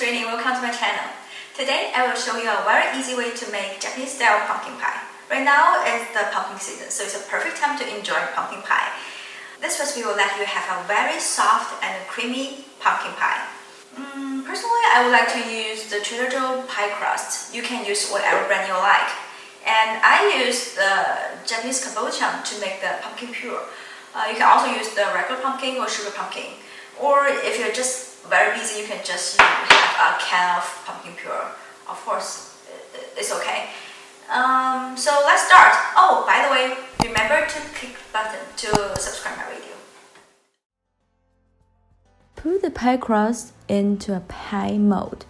Trini, welcome to my channel. Today I will show you a very easy way to make Japanese style pumpkin pie. Right now is the pumpkin season, so it's a perfect time to enjoy pumpkin pie. This recipe will let you have a very soft and creamy pumpkin pie. Personally, I would like to use the Trader Joe pie crust. You can use whatever brand you like. And I use the Japanese kabocha to make the pumpkin puree. You can also use the regular pumpkin or sugar pumpkin. Or if you're just very busy, you can just have a can of pumpkin puree. Of course, it's okay. So let's start. Oh, by the way, remember to click the button to subscribe my video. Put the pie crust into a pie mold.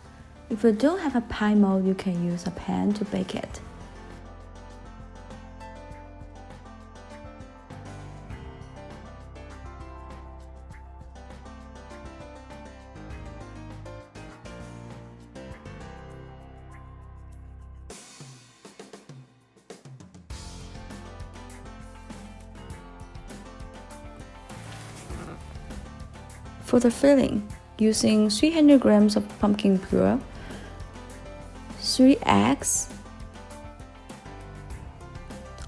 If you don't have a pie mold, you can use a pan to bake it. For the filling, using 300 grams of pumpkin puree, 3 eggs,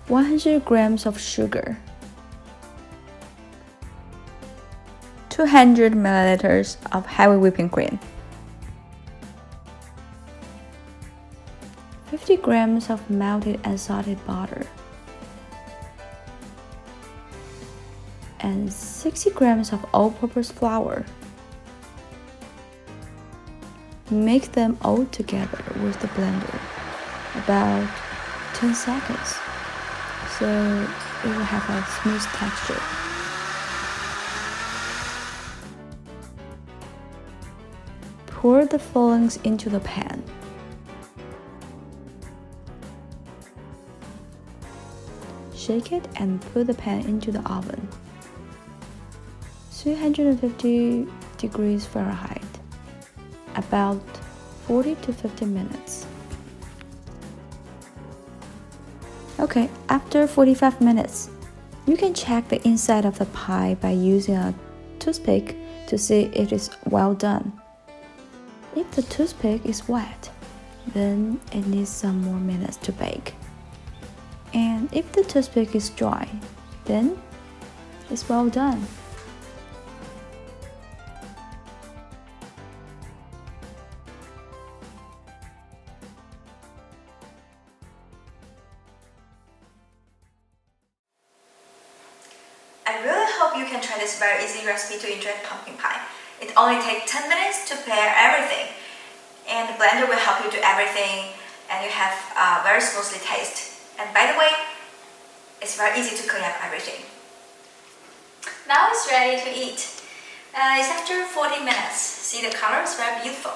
100 grams of sugar, 200 milliliters of heavy whipping cream, 50 grams of melted and salted butter, and 60 grams of all-purpose flour. Mix them all together with the blender about 10 seconds so it will have a smooth texture. Pour the fillings into the pan. Shake it and put the pan into the oven. 350 degrees Fahrenheit, about 40 to 50 minutes. Okay, after 45 minutes, you can check the inside of the pie by using a toothpick to see if it is well done. If the toothpick is wet, then it needs some more minutes to bake. And if the toothpick is dry, then it's well done. I really hope you can try this very easy recipe to enjoy pumpkin pie. It only takes 10 minutes to prepare everything. And the blender will help you do everything and you have a very smoothly taste. And by the way, it's very easy to clean up everything. Now it's ready to eat. It's after 40 minutes. See, the color is very beautiful.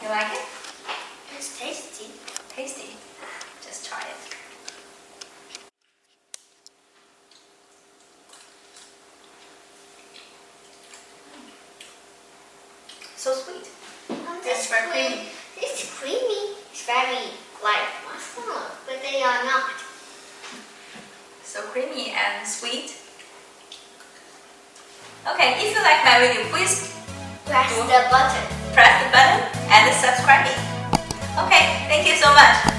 You like it? It's tasty. Tasty. Just try it. So sweet. It's very creamy. It's creamy. It's very like marshmallow, but they are not. So creamy and sweet. Okay, if you like my video, please Press the button. press the button and subscribe me. Okay, thank you so much.